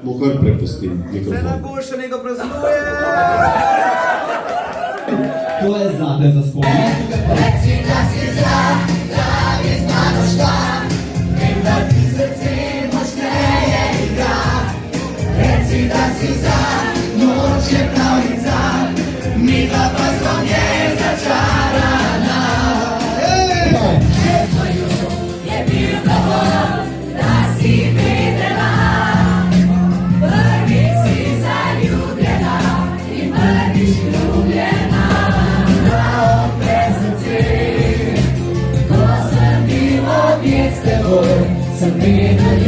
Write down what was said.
mu kar prepustim Vse mikrofon. najboljše, nego praznuje! To je zate za spomnik. Reci, da si za, da bi z mano šla, vem, da ti srce močneje igra. Reci, da si za, noč je pravljica, midva pa smo v njej začarana. Tvoju je bil dovolj, da si videla, prvič si zaljubljena in prvič ljubljena. Sem vedel,